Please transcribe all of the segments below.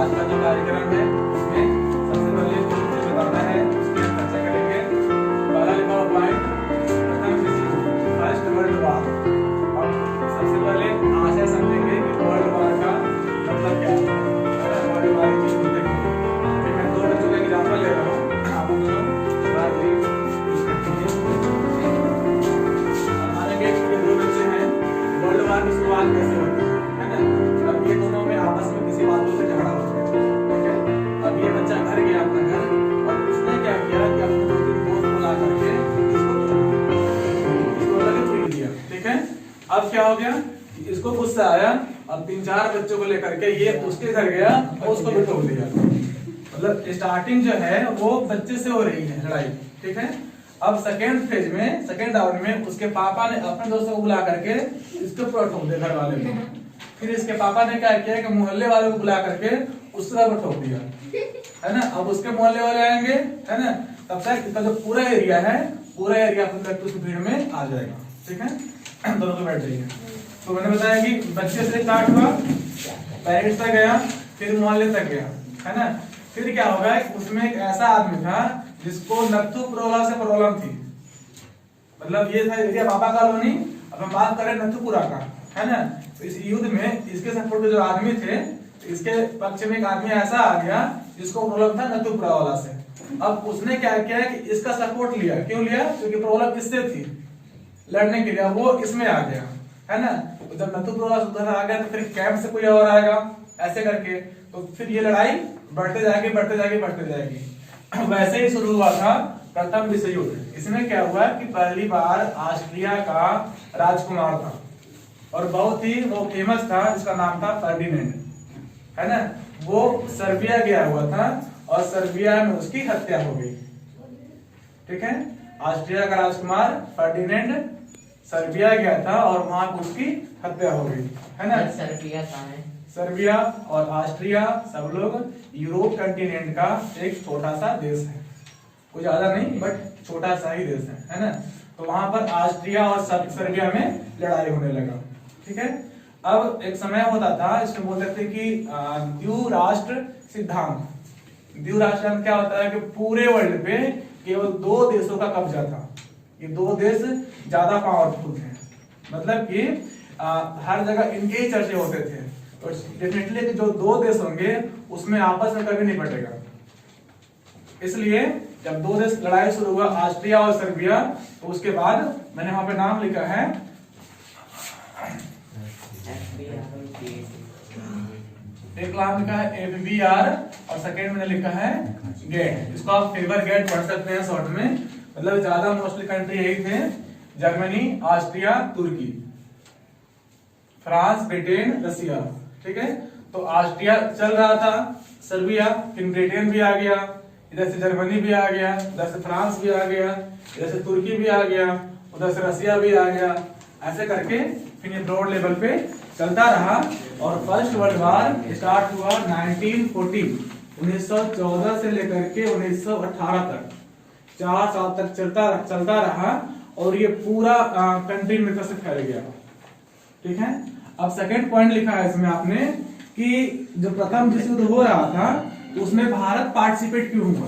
आज का जो कार्यक्रम है उसमें सबसे पहले मुझे बताना है, उसमें चर्चा करेंगे। पहला लिखा हुआ पॉइंट, प्रथम विश्व फर्स्ट वर्ल्ड वॉर। अब सबसे पहले आशय समझेंगे कि वर्ल्ड वॉर का मतलब क्या है। वर्ल्ड वॉर की चीज देखेंगे। मैं दो बच्चों का एग्जांपल ले रहा हूँ, आप लोग मानेंगे कि ये दो बच्चे हैं, वर्ल्ड वॉर की शुरुआत कैसे होती है ना। अब ये दोनों में आपस में किसी बात को झगड़ा हो गया, ठीक है। अब ये बच्चा घर गया अपना घर, और उसने क्या किया कि अपने दो तीन दोस्त बुला करके इसको लगे पीट दिया, ठीक है। अब क्या हो गया, इसको गुस्सा आया और तीन चार बच्चों को लेकर के ये उसके घर गया और उसको भी ठोक दिया। मतलब स्टार्टिंग जो है वो बच्चे से हो रही है लड़ाई, ठीक है। अब सेकेंड फेज में, सेकेंड राउंड में उसके पापा ने अपने दोस्तों को बुला करके इसके ऊपर ठोक दिया, घर वाले को। फिर इसके पापा ने क्या किया कि मोहल्ले वाले को बुला करके उसके ऊपर ठोक दिया, है ना। अब उसके मोहल्ले वाले आएंगे, है ना, तब तक इसका जो पूरा एरिया है, पूरा एरिया अपने उस भीड़ में आ जाएगा, ठीक है। दोनों को बैठ जाइए। तो मैंने बताया कि बच्चे से स्टार्ट हुआ, पेरेंट्स तक गया, फिर मोहल्ले तक गया, है ना। फिर क्या होगा, उसमें एक ऐसा आदमी था जिसको नत्थु प्रोला से प्रॉब्लम थी। मतलब ये था एरिया बाबा कॉलोनी, अब हम बात करें नथुपुरा का, है ना। तो इस युद्ध में इसके सपोर्ट जो आदमी थे, इसके पक्ष में एक आदमी ऐसा आ गया जिसको प्रॉब्लम था नथुपुरा वाला से। अब उसने क्या किया कि इसका सपोर्ट लिया। क्यों लिया? क्योंकि प्रॉब्लम किससे थी, लड़ने के लिए, वो इसमें आ गया, है ना। तो जब नथुपुरा वाला उधर आ गया तो फिर कैंप से कोई और आएगा, ऐसे करके तो फिर ये लड़ाई बढ़ते जाएगी, बढ़ते जाएगी, बढ़ते जाएगी। वैसे ही शुरू हुआ था प्रथम विश्व युद्ध। इसमें क्या हुआ कि पहली बार ऑस्ट्रिया का राजकुमार था और बहुत ही वो फेमस था, जिसका नाम था फर्डिनेंड, है ना। वो सर्बिया गया हुआ था और सर्बिया में उसकी हत्या हो गई, ठीक है। ऑस्ट्रिया का राजकुमार फर्डिनेंड सर्बिया गया था और वहां पर उसकी हत्या हो गई, है ना। सर्बिया कहाँ है? सर्बिया और ऑस्ट्रिया सब लोग यूरोप कंटिनेंट का एक छोटा सा देश है, कोई ज्यादा नहीं बट छोटा सा ही देश है ना। तो वहां पर ऑस्ट्रिया और सर्बिया में लड़ाई होने लगा, ठीक है। अब एक समय होता था, इसमें बोलते थे कि द्विराष्ट्र सिद्धांत। द्विराष्ट्र क्या होता है कि पूरे वर्ल्ड पे केवल दो देशों का कब्जा था। ये दो देश ज्यादा पावरफुल थे, मतलब कि हर जगह इनके ही चर्चे होते थे। तो डेफिनेटली जो दो देश होंगे उसमें आपस में कभी नहीं पटेगा। इसलिए जब दो देश लड़ाई शुरू हुआ, ऑस्ट्रिया और सर्बिया, तो उसके बाद मैंने वहां पे नाम लिखा है, एक नाम लिखा है FBR और सेकेंड मैंने लिखा है गेट। इसको आप फेवर गेट पढ़ सकते हैं शॉर्ट में। मतलब ज्यादा मोस्टली कंट्री यही थे, जर्मनी, ऑस्ट्रिया, तुर्की, फ्रांस, ब्रिटेन, रसिया, ठीक है। तो ऑस्ट्रिया चल रहा था, सर्बिया, फिर ब्रिटेन भी आ गया, इधर से जर्मनी भी आ गया, इधर से फ्रांस भी आ गया, इधर से तुर्की भी आ गया, उधर से रसिया भी आ गया। ऐसे करके फिर ये ब्रॉड लेवल पे चलता रहा और फर्स्ट वर्ल्ड वॉर स्टार्ट हुआ 1914 से लेकर के 1918 तक, 4 साल तक चलता रहा और ये पूरा कंट्री में से फैल गया, ठीक है। अब सेकंड पॉइंट लिखा है इसमें आपने कि जो प्रथम विश्व युद्ध हो रहा था तो उसमें भारत पार्टिसिपेट क्यों हुआ,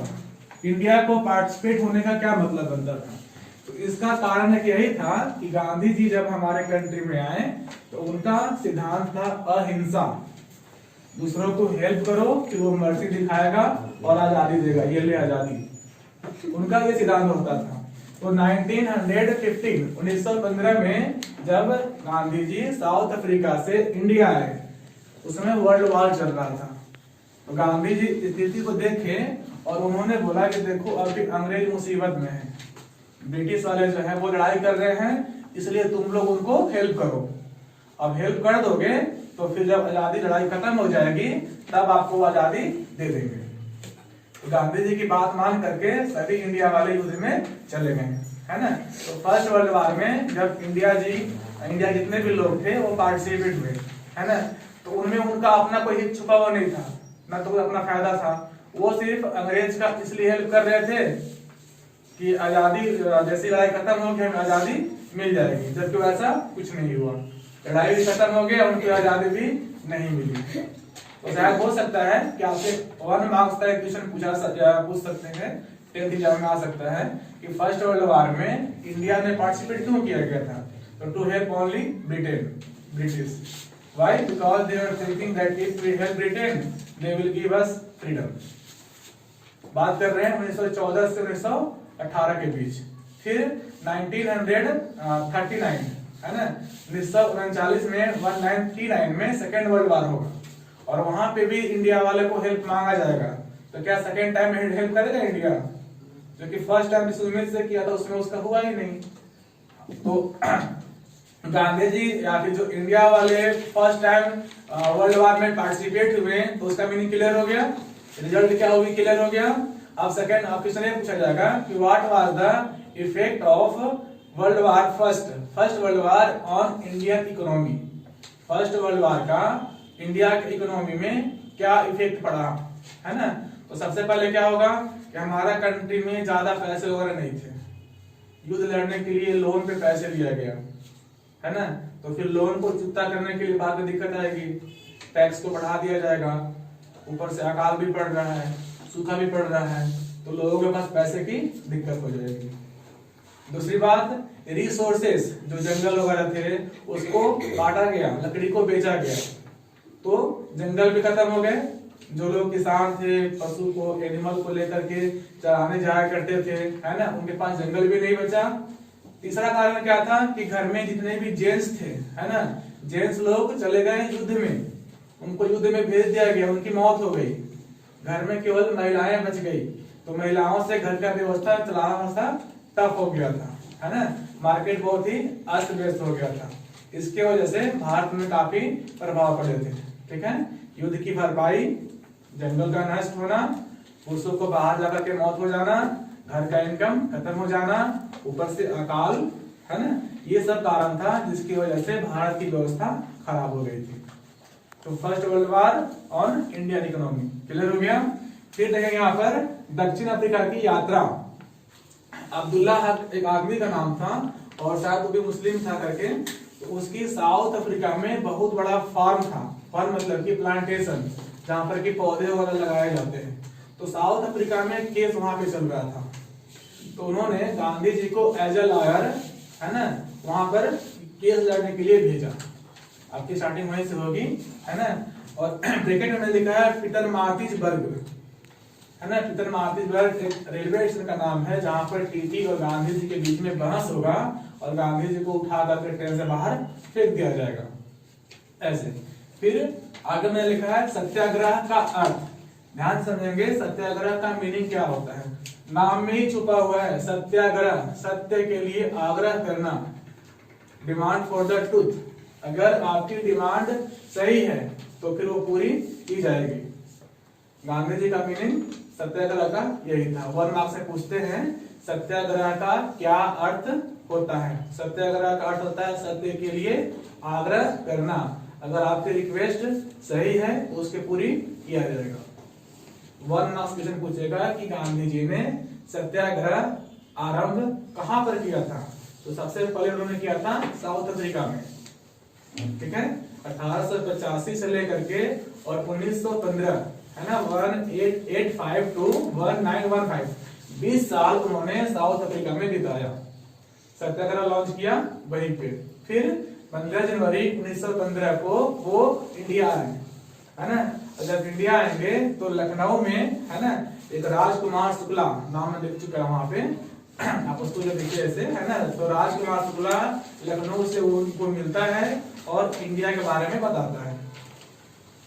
इंडिया को पार्टिसिपेट होने का क्या मतलब बनता था। तो इसका कारण यही था कि गांधी जी जब हमारे कंट्री में आए तो उनका सिद्धांत था अहिंसा, दूसरों को हेल्प करो कि वो मर्जी दिखाएगा और आजादी देगा, ये ले आजादी, उनका ये सिद्धांत होता था। तो 1915 में जब गांधी जी साउथ अफ्रीका से इंडिया आए, उस समय वर्ल्ड वॉर चल रहा था। तो गांधी जी स्थिति को देखे और उन्होंने बोला कि देखो अभी अंग्रेज मुसीबत में है, ब्रिटिश वाले जो है वो लड़ाई कर रहे हैं, इसलिए तुम लोग उनको हेल्प करो। अब हेल्प कर दोगे तो फिर जब आजादी लड़ाई खत्म हो जाएगी तब आपको आजादी दे देंगे। तो गांधी जी की बात मान करके सभी इंडिया वाले युद्ध में चले गए, है ना। तो फर्स्ट वर्ल्ड वॉर में जब इंडिया जितने भी लोग थे वो पार्टिसिपेट हुए, है ना। तो उनमें उनका अपना कोई हित छुपा हुआ नहीं था, ना तो अपना फायदा था। वो सिर्फ अंग्रेज का इसलिए हेल्प कर रहे थे कि आजादी जैसी लड़ाई खत्म हो गई हमें आजादी मिल जाएगी, जबकि वैसा कुछ नहीं हुआ। लड़ाई भी खत्म हो गई, उनकी आजादी भी नहीं मिली। तो शायद हो सकता है कि आपसे 1 मार्क्स का एक क्वेश्चन पूछ सकते हैं, 10th एग्जाम में आ सकता है कि फर्स्ट वर्ल्ड वॉर में इंडिया ने पार्टिसिपेट क्यों किया गया था? तो to help only British. Why? Because they are thinking that if we help Britain they will give us freedom. बात कर रहे हैं 1914 से 1918 के बीच। फिर 1939 है ना, 1939 में 1939 में सेकेंड वर्ल्ड वॉर होगा और वहां पे भी इंडिया वाले को हेल्प मांगा जाएगा। तो क्या सेकेंड टाइम हेल्प करेगा इंडिया? जो कि फर्स्ट टाइम जिस उम्मीद से किया था उसमें उसका हुआ ही नहीं। तो गांधी जी या फिर जो इंडिया वाले फर्स्ट टाइम वर्ल्ड वॉर में पार्टिसिपेट हुए तो उसका मीनिंग क्लियर हो गया, रिजल्ट क्या होगी क्लियर हो गया। अब सेकंड क्वेश्चन ये पूछा जाएगा कि what was the effect of world war first world war on Indian economy. First world war का इंडिया की इकोनॉमी में क्या इफेक्ट पड़ा, है ना। तो सबसे पहले क्या होगा कि हमारा कंट्री में ज्यादा पैसे वगैरह नहीं थे, युद्ध लड़ने के लिए लोन पे पैसे लिया गया, है ना। तो फिर लोन को चुकता करने के लिए बाद में दिक्कत आएगी, टैक्स को बढ़ा दिया जाएगा, ऊपर से अकाल भी पड़ रहा है, सूखा भी पड़ रहा है, तो लोगों के पास पैसे की दिक्कत हो जाएगी। दूसरी बात, रिसोर्सेस जो जंगल वगैरह थे उसको काटा गया, लकड़ी को बेचा गया, तो जंगल भी खत्म हो गए। जो लोग किसान थे पशु को एनिमल को लेकर के चराने जाया करते थे, है ना, उनके पास जंगल भी नहीं बचा। तीसरा कारण क्या था कि घर में जितने भी जेंट्स थे, है ना, जेंट्स लोग चले गए युद्ध में, उनको युद्ध में भेज दिया गया, उनकी मौत हो गई। घर में केवल महिलाएं बच गई, तो महिलाओं से घर का व्यवस्था चलाना टफ हो गया था, है ना। मार्केट बहुत ही अस्त व्यस्त हो गया था। इसके वजह से भारत में काफी प्रभाव पड़े थे, ठीक है। युद्ध की भरपाई, जंगल का नष्ट होना, पुरुषों को बाहर जाकर के मौत हो जाना, घर का इनकम खत्म हो जाना, ऊपर से अकाल, है ना, ये सब कारण था जिसकी वजह से भारत की व्यवस्था खराब हो गई थी। तो first world war on Indian economy clear हो गया। फिर देखेंगे यहाँ पर दक्षिण अफ्रीका की यात्रा। अब्दुल्ला हक एक आदमी का नाम था और शायद वो भी मुस्लिम था करके, तो उसकी साउथ अफ्रीका में बहुत बड़ा फार्म था। फार्म मतलब कि प्लांटेशन, जहाँ पर कि पौधे वगैरह लगाए जाते हैं। तो साउथ अफ्रीका में केस वहां पे चल रहा था, तो उन्होंने गांधी जी को एज ए लॉयर, है ना, वहां पर केस लड़ने के लिए भेजा। आपकी स्टार्टिंग वहीं से होगी, है ना। और ब्रैकेट में लिखा है पीटरमार्टिसबर्ग, है ना। पीटरमार्टिसबर्ग एक रेलवे स्टेशन का नाम है जहां पर टीटी और गांधी जी के बीच में बहस होगा और गांधी जी को उठा करके ट्रेन से बाहर फेंक दिया जाएगा, ऐसे। फिर आगे में लिखा है सत्याग्रह का अर्थ। ध्यान समझेंगे सत्याग्रह का मीनिंग क्या होता है, नाम में ही छुपा हुआ है। सत्याग्रह, सत्य के लिए आग्रह करना, डिमांड फॉर द ट्रूथ। अगर आपकी डिमांड सही है तो फिर वो पूरी की जाएगी। गांधी जी का मीनिंग सत्याग्रह का यही था। 1 मार्क्स से पूछते हैं सत्याग्रह का क्या अर्थ होता है। सत्याग्रह का अर्थ होता है सत्य के लिए आग्रह करना। अगर आपकी रिक्वेस्ट सही है तो उसके पूरी किया जाएगा। 1 मार्क्स क्वेश्चन पूछेगा कि गांधी जी ने सत्याग्रह आरंभ कहां पर किया था, तो सबसे पहले उन्होंने किया था साउथ अफ्रीका में, ठीक है। 1885 से लेकर के और 1915, है ना, 1885 टू 1915, 20 साल उन्होंने साउथ अफ्रीका में बिताया। सत्याग्रह लॉन्च किया वहीं पे। फिर 15 जनवरी 1915 को वो इंडिया आए, है ना। और जब इंडिया आएंगे तो लखनऊ में, है ना, एक राजकुमार शुक्ला नाम में लिख चुका है वहां पे, आप उसको जो देखिए ऐसे, है ना। तो राजकुमार शुक्ला लखनऊ से उनको मिलता है और इंडिया के बारे में बताता है।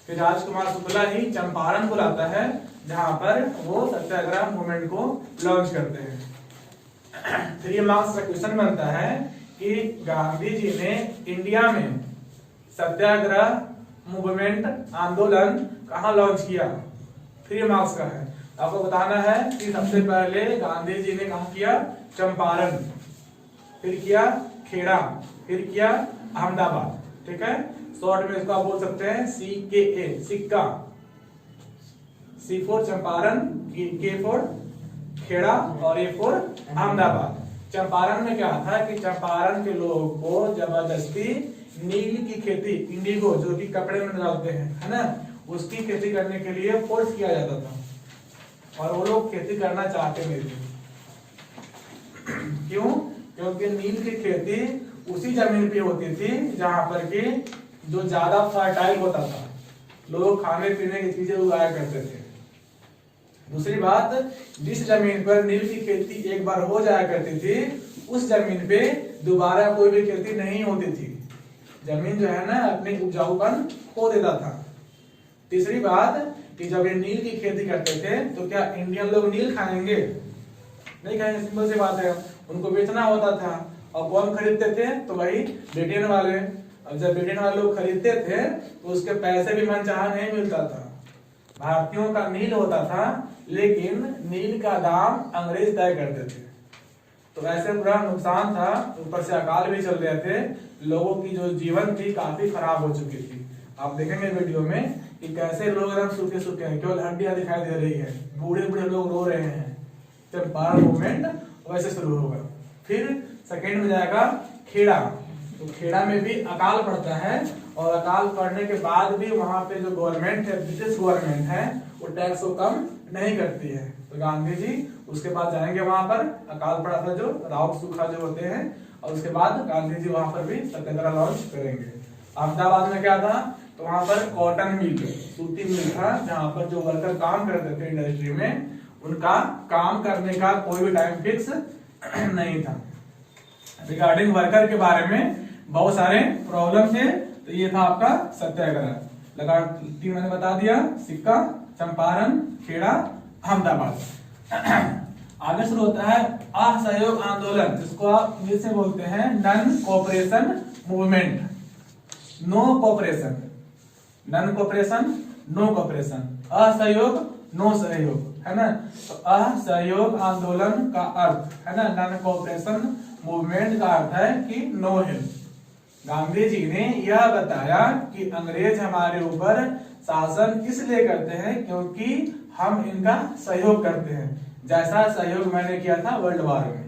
फिर राजकुमार शुक्ला ही चंपारण बुलाता है जहां पर वो सत्याग्रह मूवमेंट को लॉन्च करते हैं। 3 मार्क्स का क्वेश्चन बनता है कि गांधी जी ने इंडिया में सत्याग्रह मूवमेंट आंदोलन कहां लॉन्च किया। 3 मार्क्स का है। आपको बताना है कि सबसे पहले गांधी जी ने कहा किया चंपारण, फिर किया खेड़ा, फिर किया अहमदाबाद, ठीक है। शॉर्ट में इसको आप बोल सकते हैं CKA, सिक्का। C for Champaran, K for Kheda और A फॉर अहमदाबाद। चंपारण में क्या था कि चंपारण के लोगों को जबरदस्ती नील की खेती, इंडिगो जो कि कपड़े में डालते हैं, है ना, उसकी खेती करने के लिए फोर्स किया जाता था और वो लोग खेती करना चाहते नहीं थे। क्यों? क्योंकि नील की खेती उसी जमीन पे होती थी जहां पर कि जो ज्यादा फर्टाइल होता था, लोग खाने पीने की चीजें उगाया करते थे। दूसरी बात, जिस जमीन पर नील की खेती एक बार हो जाया करती थी उस जमीन पे दोबारा कोई भी खेती नहीं होती थी। जमीन जो है ना अपनी उपजाऊपन खो देता था। तीसरी बात कि जब ये नील की खेती करते थे तो क्या इंडियन लोग नील खाएंगे? नहीं खाएंगे, सिंपल सी बात है। उनको बेचना होता था और कौन खरीदते थे? तो वही ब्रिटेन वाले। अब जब ब्रिटेन वाले लोग खरीदते थे तो उसके पैसे भी मनचाहा नहीं मिलता था। भारतीयों का नील होता था लेकिन नील का दाम अंग्रेज तय करते थे, तो ऐसे पूरा नुकसान था। ऊपर से अकाल भी चल रहे थे, लोगों की जो जीवन थी काफी खराब हो चुकी थी। आप देखेंगे वीडियो में कि कैसे लोग एकदम सूखे सूखे हैं, केवल हड्डियां दिखाई दे रही है, बूढ़े बूढ़े लोग रो रहे हैं। जब बारह मूवमेंट वैसे शुरू होगा। फिर सेकेंड में जाएगा खेड़ा, तो खेड़ा में भी अकाल पड़ता है और अकाल पड़ने के बाद भी वहां पे जो गवर्नमेंट है, ब्रिटिश गवर्नमेंट है, वो टैक्स को कम नहीं करती है। तो गांधी जी उसके बाद जाएंगे वहां पर, अकाल पड़ा था जो राउत सूखा जो होते हैं, और उसके बाद गांधी जी वहां पर भी सत्याग्रह लॉन्च करेंगे। अहमदाबाद में क्या था? तो वहां पर कॉटन मिल, सूती मिल था, जहां पर जो वर्कर काम करते थे इंडस्ट्री में, उनका काम करने का कोई भी टाइम फिक्स नहीं था। रिगार्डिंग वर्कर के बारे में बहुत सारे प्रॉब्लम थे, तो ये था आपका सत्याग्रह। लगा 3 मैंने बता दिया, सिक्का, चंपारण, खेड़ा, अहमदाबाद। आगे शुरू होता है असहयोग आंदोलन, जिसको आप इंग्लिश में बोलते हैं non cooperation movement. No cooperation, non cooperation, no cooperation, असहयोग, नो सहयोग, है ना। तो असहयोग आंदोलन का अर्थ है ना, नॉन कोऑपरेशन मूवमेंट का अर्थ है कि नो हेल्प। गांधी जी ने यह बताया कि अंग्रेज हमारे ऊपर शासन इसलिए करते हैं क्योंकि हम इनका सहयोग करते हैं, जैसा सहयोग मैंने किया था वर्ल्ड वॉर में,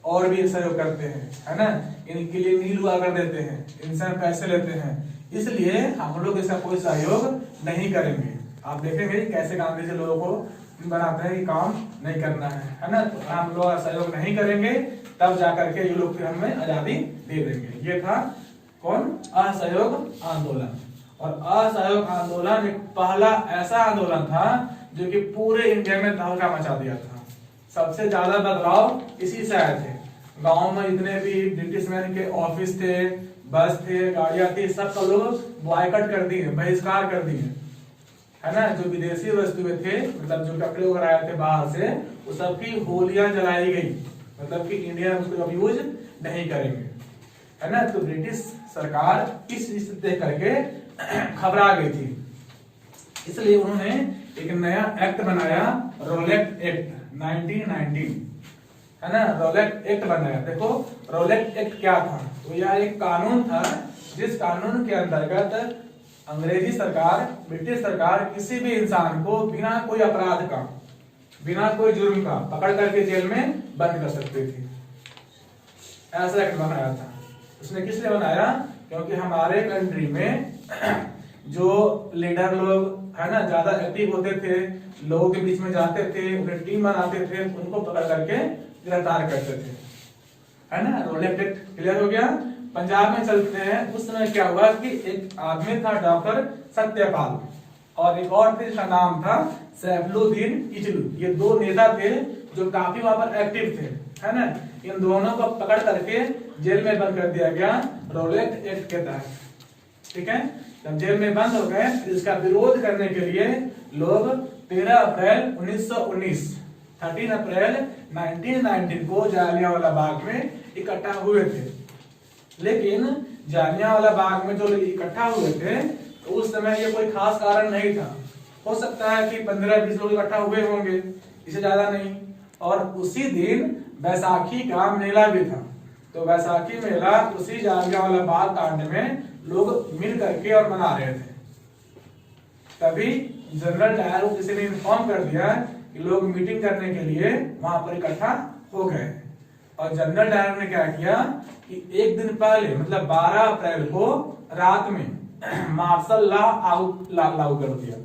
और भी सहयोग करते हैं, है ना। इनके लिए नील उगा कर देते हैं, इनसे पैसे लेते हैं, इसलिए हम लोग इसका कोई सहयोग नहीं करेंगे। आप देखेंगे कैसे गांधी जी लोगों को बनाते हैं कि काम नहीं करना है ना। तो हम लोग सहयोग नहीं करेंगे, तब जाकर के ये लोग फिर हमें आजादी दे देंगे। ये था कौन? असहयोग आंदोलन। और असहयोग आंदोलन एक पहला ऐसा आंदोलन था जो कि पूरे इंडिया में तहलका मचा दिया था। सबसे ज्यादा बदलाव इसी से आए थे। गांव में जितने भी ब्रिटिश मैन के ऑफिस थे, बस थे, गाड़ियां थी, सब का लोग बॉयकट कर दिए, बहिष्कार कर दिए, है ना। जो विदेशी वस्तुएं थे, मतलब जो कपड़े वगैरह आए थे बाहर से, वो सबकी होलियां जलाई गई, मतलब कि इंडिया उसको अब यूज नहीं करेंगे, है ना। तो ब्रिटिश सरकार इस स्थिति देख करके घबरा गई थी, इसलिए उन्होंने एक नया एक्ट बनाया, रोलेट एक्ट 1919, है ना। रोलेट एक्ट बनाया। देखो रोलेट एक्ट क्या था? तो यह एक कानून था जिस कानून के अंतर्गत अंग्रेजी सरकार, ब्रिटिश सरकार किसी भी इंसान को बिना कोई अपराध का, बिना कोई जुर्म का पकड़ करके जेल में बंद कर सकती थी। ऐसा एक्ट बनाया था। उसने किस लिए बनाया? क्योंकि हमारे कंट्री में जो लीडर लोग है ना ज्यादा एक्टिव होते थे, लोगों के बीच में जाते थे, उन्हें टीम बनाते थे, उनको पकड़ करके गिरफ्तार करते थे, है ना। रोलेट एक्ट क्लियर हो गया। पंजाब में चलते हैं, उस समय क्या हुआ कि एक आदमी था डॉक्टर सत्यपाल, और एक और थे जिसका नाम था सैफुद्दीन किचलू। ये 2 नेता थे जो काफी वहां पर एक्टिव थे, है ना। इन दोनों को पकड़ करके जेल में बंद कर दिया गया रोलेट एक्ट के तहत, ठीक है। जब जेल में बंद हो गए, इसका विरोध करने के लिए लोग 13 अप्रैल 1919 13 अप्रैल 1919 को जालियांवाला बाग में इकट्ठा हुए थे। लेकिन जालियांवाला बाग में जो लोग इकट्ठा हुए थे, तो उस समय ये कोई खास कारण नहीं था। हो सकता है कि 15-20 लोग इकट्ठा हुए होंगे, इससे ज्यादा नहीं। और उसी दिन बैसाखी का मेला भी था, तो बैसाखी मेला उसी जालियांवाला बाग कांड में लोग मिल करके और मना रहे थे। तभी जनरल डायर को किसी ने इन्फॉर्म कर दिया कि लोग मीटिंग करने के लिए वहां पर इकट्ठा हो गए। और जनरल डायर ने क्या किया कि एक दिन पहले, मतलब 12 अप्रैल को रात में मार्शल लॉ लागू कर दिया।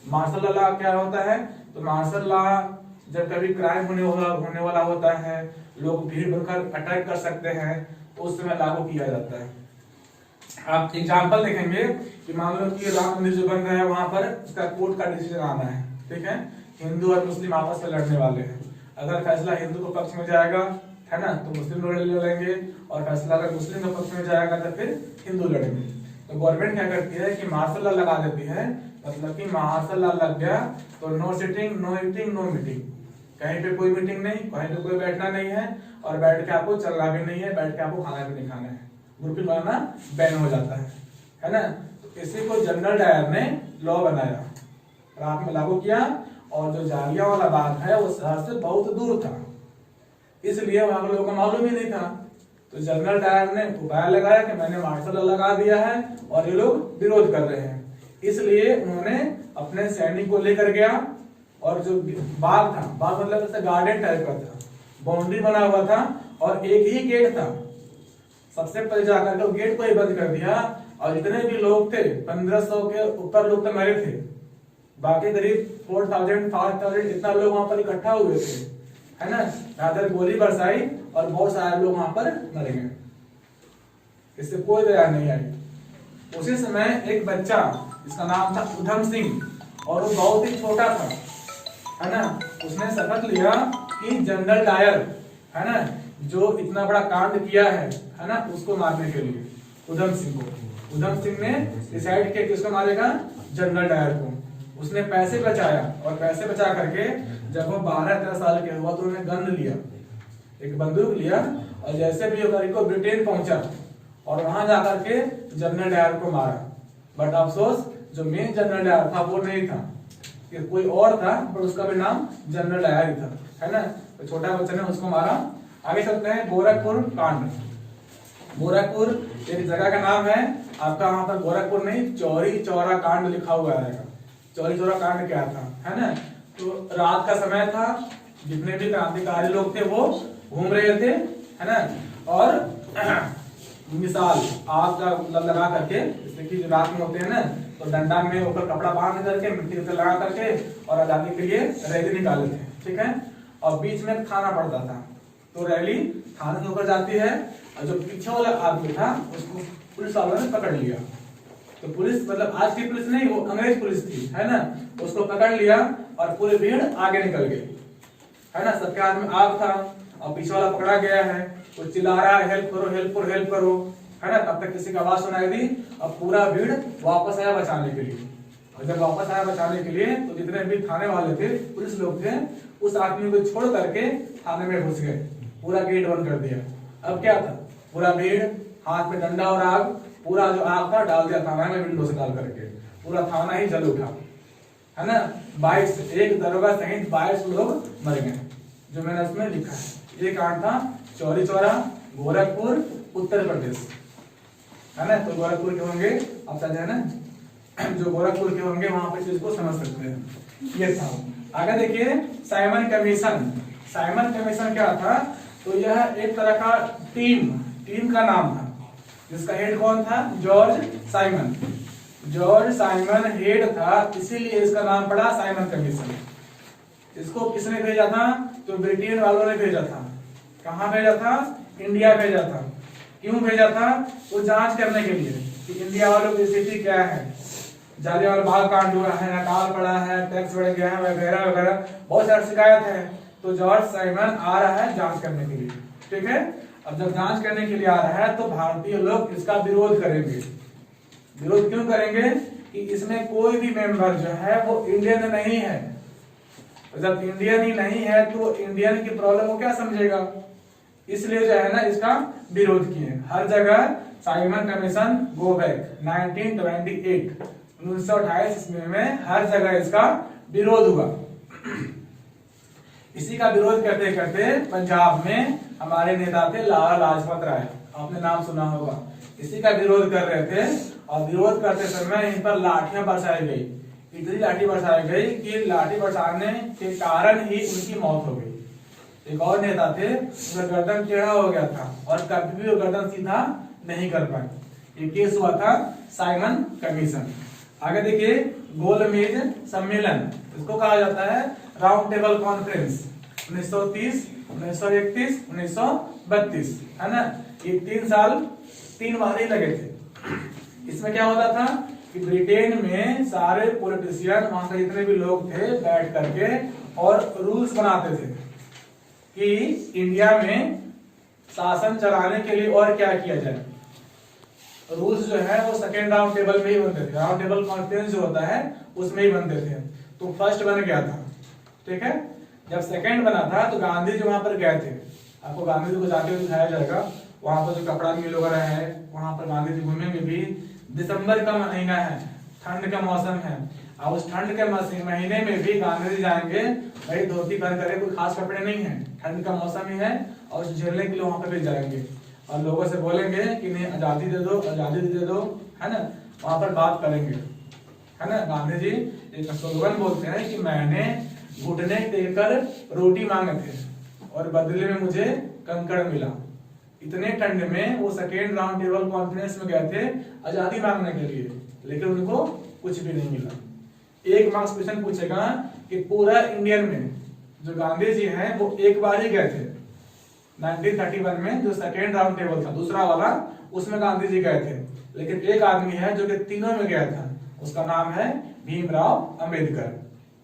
मार्शल लॉ क्या होता है? तो मार्शल लॉ जब कभी क्राइम होने वाला होता है, लोग भीड़ भरकर अटैक कर सकते हैं, तो उस समय लागू किया जाता है। आप एग्जांपल देखेंगे कि मान लो कि राम मंदिर जो बन रहा है वहां पर उसका कोर्ट का डिसीजन आना है, ठीक है, हिंदू और मुस्लिम आपस में लड़ने वाले हैं। अगर फैसला हिंदू के पक्ष में जाएगा, है ना, तो मुस्लिम लोग लड़ेंगे, और फैसला अगर मुस्लिम के पक्ष में जाएगा तो फिर हिंदू लड़ेंगे। तो गवर्नमेंट क्या करती है कि मार्शल लॉ लगा देती है, मतलब कि मार्शल लॉ लग गया तो no sitting, no eating, no meeting, कहीं पे कोई मीटिंग नहीं, कहीं पे कोई बैठना नहीं है, और बैठ के आपको चलना भी नहीं है, बैठ के आपको खाना भी नहीं खाना है, ग्रुपिंग बनाना बैन हो जाता है ना। तो इसी को जनरल डायर ने लॉ बनाया, रात में लागू किया, और जो जालियांवाला बाग है वो शहर से बहुत दूर था, इसलिए वहां के लोगों को मालूम ही नहीं था। तो जनरल डायर ने उपाय लगाया कि मैंने मार्शल लॉ लगा दिया है और ये लोग विरोध कर रहे हैं, इसलिए उन्होंने अपने सैनिक को लेकर गया, और जो बाग था, बाग मतलब जैसे गार्डन टाइप का था, बाउंड्री बना हुआ था, और एक ही गेट था। सबसे पहले जाकर के गेट को ही बंद कर दिया, और जितने भी लोग थे 1500 के ऊपर लोग तो मरे थे, बाकी करीब 4000 5000 इतना लोग वहां पर इकट्ठा हुए थे, है ना। रात गोली बरसाई और बहुत सारे लोग वहां पर मरे गए, इससे कोई दया नहीं आई। उसी समय एक बच्चा जिसका नाम था उधम सिंह, और वो बहुत ही छोटा था, है ना, उसने शपथ लिया कि जनरल डायर, है ना, जो इतना बड़ा कांड किया है ना, उसको मारने के लिए उधम सिंह को। उधम सिंह ने डिसाइड किया कि उसको मारेगा जनरल डायर को। उसने पैसे बचाया, और पैसे बचा करके जब वो 12-13 साल के हुआ तो उन्होंने गन लिया, एक बंदूक लिया, और जैसे भी होकर को ब्रिटेन पहुंचा, और वहां जाकर के जनरल डायर को मारा। बट अफसोस जो मेन जनरल डायर था वो नहीं था, कि कोई और था, पर उसका भी नाम जनरल डायर ही था, है ना। तो छोटा बच्चे ने उसको मारा। आगे चलते हैं गोरखपुर कांड। गोरखपुर एक जगह का नाम है आपका, वहां पर गोरखपुर नहीं, चौरी चौरा कांड लिखा हुआ रहेगा। चौरी चौरा कांड क्या था, है ना, तो रात का समय था, जितने भी क्रांतिकारी लोग थे वो घूम रहे थे, है ना, और मिसाल आग का लगा करके, जैसे कि रात में होते हैं ना, तो डंडा में ऊपर कपड़ा बांध करके मिट्टी से लगा करके और आजादी के लिए रैली निकाले थे, ठीक है। और बीच में थाना पड़ता था, तो रैली थाने से होकर जाती है, और जो पीछे वाला आदमी था उसको पुलिस वालों ने पकड़ लिया। तो पुलिस मतलब आज की पुलिस नहीं, वो अंग्रेज पुलिस थी, है ना, उसको पकड़ लिया, और पूरी भीड़ आगे निकल गई, है ना। सबके हाथ में आग था, और पीछे वाला पकड़ा गया है, वो चिल्ला रहा है हेल्प करो, हेल्प करो, हेल्प करो, है ना। तब तक किसी की आवाज सुनाई दी, और पूरा भीड़ वापस आया बचाने के लिए। और जब वापस आया बचाने के लिए, तो जितने भी थाने वाले थे, पुलिस लोग थे, उस आदमी को छोड़ करके थाने में घुस गए, पूरा गेट बंद कर दिया। अब क्या था, पूरा भीड़, हाथ में डंडा और आग, पूरा जो आग था डाल दिया थाना में, विंडो से डाल करके पूरा थाना ही जल उठा, है ना। 22 एक दरोगा सहित 22 लोग मर गए, जो मैंने उसमें लिखा है। ये कांड था चौरी चौरा, गोरखपुर, उत्तर प्रदेश, है ना। तो गोरखपुर के होंगे, अब समझे है ना, जो गोरखपुर के होंगे वहां पर चीज को समझ सकते हैं। ये था। आगे देखिए साइमन कमीशन। साइमन कमीशन क्या था, तो यह एक तरह का टीम का नाम था, जिसका हेड कौन था, George Simon. George Simon head था, इसीलिए इसका नाम पड़ा साइमन कमीशन। इसको किसने भेजा था, तो ब्रिटेन वालों ने भेजा था। कहां भेजा था, इंडिया भेजा था। क्यों भेजा था, तो जांच करने के लिए कि इंडिया वालों की स्थिति क्या है, जालियांवाला बाग कांड हुआ है, अकाल पड़ा है, टैक्स बढ़ गया है, वगैरह वगैरह बहुत सारी शिकायत है। तो जॉर्ज साइमन आ रहा है जांच करने के लिए, ठीक है। अब जब जांच करने के लिए आ रहा है, तो भारतीय लोग इसका विरोध करेंगे। विरोध क्यों करेंगे, कि इसमें कोई भी मेंबर जो है वो इंडियन नहीं है। तो जब इंडियन ही नहीं है, तो इंडियन की प्रॉब्लम को क्या समझेगा, इसलिए जो है ना इसका विरोध किए हर जगह। साइमन कमीशन गो बैक 1928 1928 में हर जगह इसका विरोध हुआ। इसी का विरोध करते करते पंजाब में हमारे नेता थे लाला लाजपत राय, आपने नाम सुना होगा। इसी का विरोध कर रहे थे, और विरोध करते समय इन पर लाठियां बरसाई गई। इतनी लाठी बरसाई गई कि लाठी बरसाने के कारण ही उनकी मौत हो गई। एक और नेता थे, उनका गर्दन टेढ़ा हो गया था, और कभी भी वो गर्दन सीधा नहीं कर पाए। ये केस हुआ था साइमन कमीशन। आगे देखिए गोलमेज सम्मेलन, इसको कहा जाता है राउंड टेबल कॉन्फ्रेंस 1930, 1931, 1932, है ना। ये 3 साल 3 बार ही लगे थे। इसमें क्या होता था कि ब्रिटेन में सारे पॉलिटिशियन, वहां के जितने भी लोग थे, बैठ करके और रूल्स बनाते थे कि इंडिया में शासन चलाने के लिए और क्या किया जाए। रूल्स जो है वो सेकेंड राउंड टेबल में ही बनते थे, राउंड टेबल कॉन्फ्रेंस जो होता है उसमें ही बनते थे। तो फर्स्ट बन गया था, ठीक है। जब सेकेंड बना था तो गांधी जी वहां पर गए थे, आपको गांधी जी को जाके दिखाया जाएगा। वहां पर जो कपड़ा मिल वगैरह है वहां पर गांधी जी घूमेंगे भी। दिसंबर का महीना है, ठंड का मौसम है, और उस ठंड के महीने में भी गांधी जी जाएंगे भाई धोती पहन कर, कोई खास कपड़े नहीं है, ठंड का मौसम ही है, और उस झेलने के लिए वहां पर भी जाएंगे और लोगों से बोलेंगे कि नहीं आजादी दे दो, आजादी दे दो, है ना। वहां पर बात करेंगे, है ना। गांधी जी एक स्लोगन बोलते हैं कि मैंने घुटने देकर रोटी मांगे थे और बदले में मुझे कंकड़ मिला। इतने ठंड में वो सेकेंड राउंड टेबल कॉन्फ्रेंस में गए थे आजादी मांगने के लिए, लेकिन उनको कुछ भी नहीं मिला। 1 मार्क्स क्वेश्चन पूछेगा कि पूरा इंडियन में जो गांधी जी हैं वो एक बार ही गए थे 1931 में, जो सेकेंड राउंड टेबल था दूसरा वाला, उसमें गांधी जी गए थे। लेकिन एक आदमी है जो कि तीनों में गया था, उसका नाम है भीमराव अंबेडकर,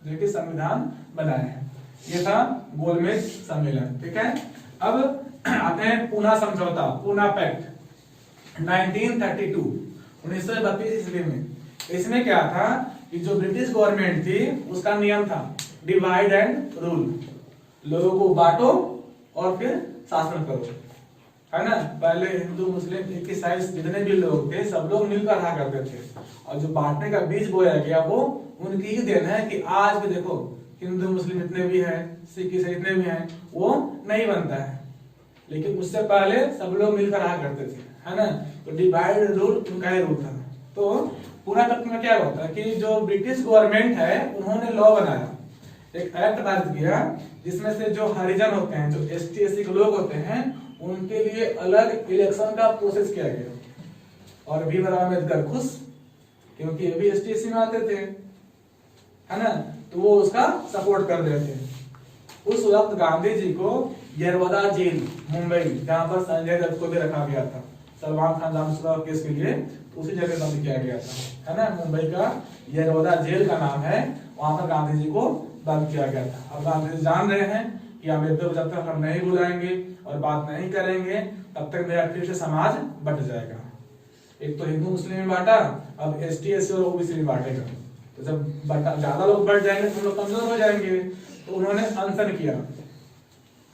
जो कि संविधान बनाए हैं। ये था गोलमेज सम्मेलन, ठीक है। अब आते हैं पूना समझौता, पूना पैक्ट 1932, 1932 ईस्वी में। इसमें क्या था कि जो ब्रिटिश गवर्नमेंट थी उसका नियम था डिवाइड एंड रूल, लोगों को बांटो और फिर शासन करो, है ना। पहले हिंदू मुस्लिम ईसाई जितने भी लोग थे सब लोग मिलकर रहा करते थे, और जो बांटने का बीज बोया गया वो उनकी ही देन है कि आज भी देखो हिंदू मुस्लिम जितने भी हैं, सिख ईसाई जितने भी हैं, वो नहीं बनता है। लेकिन उससे पहले सब लोग मिलकर रहा करते थे, है ना। तो डिवाइड रूल उनका ही रूल था। तो पूरा तत्व में क्या होता है कि जो ब्रिटिश गवर्नमेंट है उन्होंने लॉ बनाया, एक एक्ट पास किया, जिसमें से जो हरिजन होते हैं, जो एसटी एससी के लोग होते हैं, उनके लिए अलग इलेक्शन का प्रोसेस किया गया। और भीमराव अम्बेडकर खुश, क्योंकि ये भी एसटी एससी में आते थे, है ना, तो वो उसका सपोर्ट कर रहे थे। उस वक्त गांधी जी को यरवदा जेल मुंबई, जहां पर संजय दत्त को भी रखा गया था सलमान खान जामशुदा केस के लिए, तो उसी जगह बंद किया गया था, है ना। मुंबई का यरवदा जेल का नाम है, वहां पर गांधी जी को बंद किया गया था। अब गांधी जी जान रहे हैं कि अम्बेडकर को जब तक हम नहीं बुलाएंगे और बात नहीं करेंगे तब तक मेरा फिर से समाज बट जाएगा। एक तो हिंदू मुस्लिम में बांटा, अब एसटी एससी और ओबीसी में बांटेगा, तो जब ज्यादा लोग बढ़ जाएंगे तो लोग कमजोर हो जाएंगे। तो उन्होंने अनशन किया,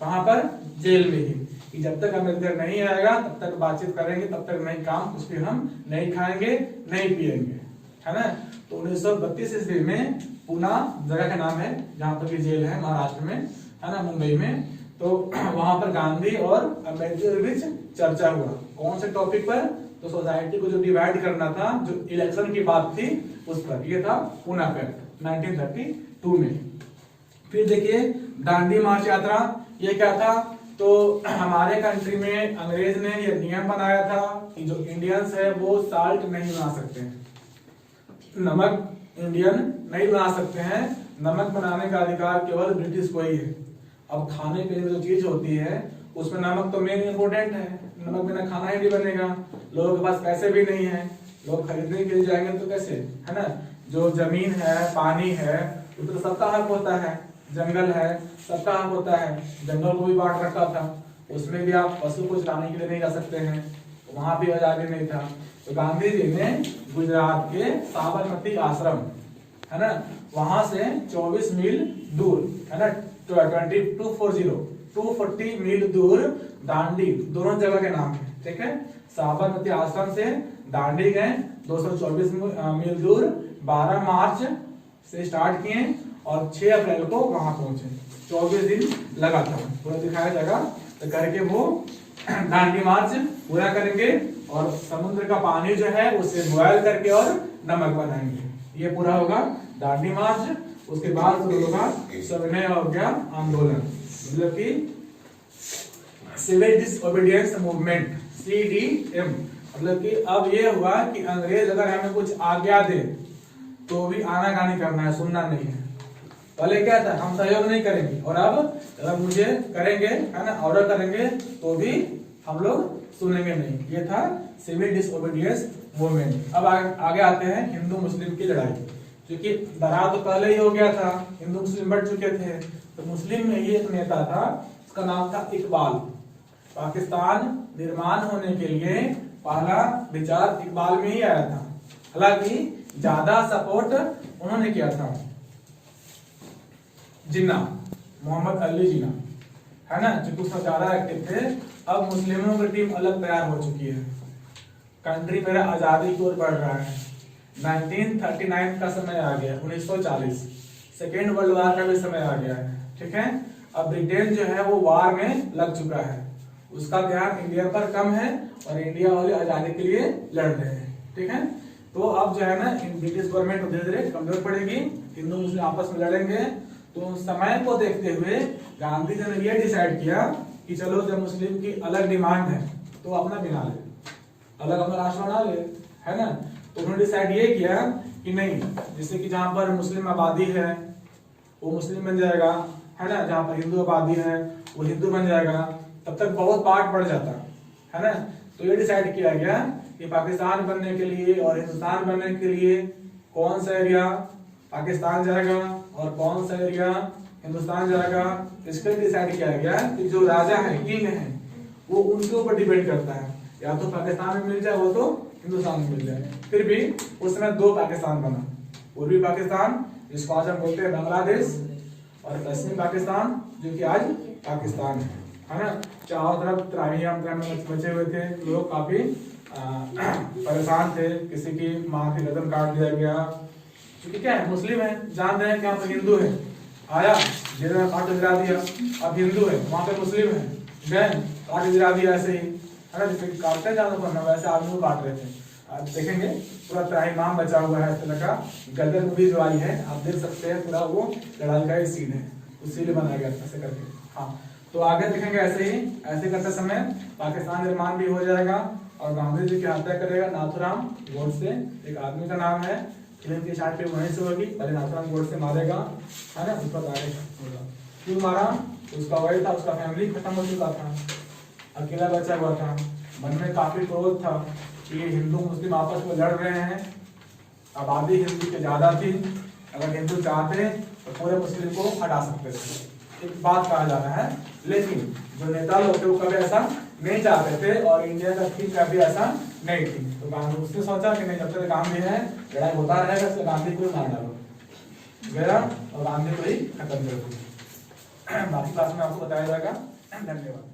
कहां पर, जेल में ही, कि जब तक अम्बेडकर नहीं आएगा तब तक बातचीत करेंगे, तब तक नहीं काम कुछ भी हम नहीं खाएंगे नहीं पिएंगे, है ना। तो 1932 ईस्वी में पूना जगह का नाम है जहां पर जेल है महाराष्ट्र में, है ना, मुंबई में। तो वहां पर गांधी और अम्बेडकर के बीच चर्चा हुआ, कौन से टॉपिक पर, तो सोसाइटी को जो डिवाइड करना था, जो इलेक्शन की बात थी उस पर। ये था पूना पैक्ट 1932 में। फिर देखिए दांडी मार्च यात्रा, ये क्या था, तो हमारे कंट्री में अंग्रेज ने ये नियम बनाया था कि जो इंडियंस है वो साल्ट नहीं बना सकते हैं, नमक इंडियन नहीं बना सकते हैं, नमक बनाने का अधिकार केवल ब्रिटिश को ही है। अब खाने पीने की जो चीज होती है उसमें नमक तो मेन इंपोर्टेंट है, नमक बिना खाना ही नहीं बनेगा। लोगों के पास पैसे भी नहीं है, लोग खरीदने के लिए जाएंगे तो कैसे, है ना। जो जमीन है, पानी है, तो सबका हक होता है, जंगल है सबका हक होता है, जंगल को भी बांट रखा था, उसमें भी आप पशु को चलाने के लिए नहीं जा सकते हैं, तो वहां भी आजादी नहीं था। तो गांधी जी ने गुजरात के साबरमती आश्रम, है ना, वहां से 24 मील दूर, है ना, 240 मील दूर दांडी, दोनों जगह के नाम है, ठीक है। साबरमती आश्रम से दांडी गए 224 मील दूर, 12 मार्च से स्टार्ट किए और 6 अप्रैल को वहां पहुंचे। 24 दिन लगा था, पूरा दिखाया जाएगा। तो करके वो दांडी मार्च पूरा करेंगे और समुद्र का पानी जो है उसे बॉयल करके और नमक बनाएंगे। ये पूरा होगा दांडी मार्च। उसके बाद होगा सविनय अवज्ञा आंदोलन, मतलब कि सिविल डिसओबीडियंस मूवमेंट, CDM, मतलब कि अब ये हुआ कि अंग्रेज अगर हमें कुछ आज्ञा दे तो भी आनाकानी करना है, सुनना नहीं है। पहले क्या था, हम सहयोग नहीं करेंगे, और अब अगर मुझे करेंगे, है ना, ऑर्डर करेंगे तो भी हम लोग सुनेंगे नहीं। ये था सिविल डिसओबीडियंस मूवमेंट। अब आगे आते हैं हिंदू मुस्लिम की लड़ाई, क्योंकि दरार तो पहले ही हो गया था, हिंदू मुस्लिम बढ़ चुके थे। तो मुस्लिम में ही एक नेता था, उसका नाम था इकबाल। पाकिस्तान निर्माण होने के लिए पहला विचार इकबाल में ही आया था। हालांकि ज्यादा सपोर्ट उन्होंने किया था जिन्ना, मोहम्मद अली जिन्ना, है ना, जो उसमें ज्यादा एक्टिव थे। अब मुस्लिमों की टीम अलग तैयार हो चुकी है, कंट्री मेरा आजादी की ओर बढ़ रहा है। 1939 का समय आ गया, 1940 सेकेंड वर्ल्ड वॉर का भी समय आ गया है, ठीक है। अब ब्रिटेन जो है वो वॉर में लग चुका है, उसका ध्यान इंडिया पर कम है और इंडिया वाले आजादी के लिए लड़ रहे हैं, ठीक है। तो अब जो है ना, ब्रिटिश गवर्नमेंट धीरे धीरे कमजोर पड़ेगी, हिंदू मुस्लिम आपस में लड़ेंगे। तो समय को देखते हुए गांधी जी ने यह डिसाइड किया कि चलो जब मुस्लिम की अलग डिमांड है तो अपना बना ले, अलग अपना राष्ट्र बना ले, है ना। तो उन्होंने डिसाइड ये किया कि नहीं, जैसे कि जहां पर मुस्लिम आबादी है वो मुस्लिम बन जाएगा, है ना, जहां पर हिंदू आबादी है वो हिंदू बन जाएगा, तब तक बहुत पार्ट बढ़ जाता है ना। तो ये डिसाइड किया गया कि पाकिस्तान बनने के लिए और हिंदुस्तान बनने के लिए कौन सा एरिया पाकिस्तान जाएगा और कौन सा एरिया हिंदुस्तान जाएगा, इसके डिसाइड किया गया कि जो राजा है, किंग है, वो उनके ऊपर डिपेंड करता है, या तो पाकिस्तान में मिल जाए वो तो हिंदुस्तान में मिल जाए। फिर भी उस समय दो पाकिस्तान बना, पूर्वी पाकिस्तान जिसको आज हम बोलते हैं बांग्लादेश, और पश्चिमी पाकिस्तान जो कि आज पाकिस्तान है ना। चारों तरफ त्राहियां मचे हुए थे, लोग काफी परेशान थे, किसी की माँ की गर्दन काट दिया गया, क्योंकि क्या है, मुस्लिम है, जान रहे हैं कि यहाँ पर हिंदू है, आया जेल में काट गिरा दिया, अब हिंदू है वहां पे मुस्लिम है, गए काट गिरा दिया, ऐसे ही है ना, जैसे काटते हैं जानवर को, वैसे आदमी को काट रहे थे। आप देखेंगे पूरा त्राहिमाम बचा हुआ है, इस तरह का गदर मूवी जो आई है, आप देख सकते हैं, पूरा वो लड़ाई का ही सीन है, उसी बनाया गया ऐसे करके। हाँ, तो आगे देखेंगे ऐसे ही, ऐसे करते समय पाकिस्तान निर्माण भी हो जाएगा, और गांधी जी की हत्या करेगा नाथूराम गोडसे, एक आदमी का नाम है। फिल्म की स्टार्ट पे वहीं से होगी, पहले नाथूराम गोडसे मारेगा, है ना, उस पर होगा। क्यों मारा, उसका वही था, उसका फैमिली खत्म हो चुका था, अकेला बचा हुआ था, मन में काफी क्रोध था कि ये हिंदू मुस्लिम आपस में लड़ रहे हैं, आबादी हिंदू की ज्यादा थी, अगर हिंदू चाहते तो पूरे मुस्लिम को हटा सकते थे, एक बात कहा जा रहा है। लेकिन जो नेता लोग थे वो कभी ऐसा नहीं चाहते थे, और इंडिया का ठीक कभी ऐसा नहीं थी। तो गांधी उसने सोचा कि नहीं, जब तक गांधी है लड़ाई होता रहेगा, इसलिए गांधी को मार डालो गया और गांधी को ही खत्म कर दिया। बाकी क्लास में आपको बताया जाएगा। धन्यवाद।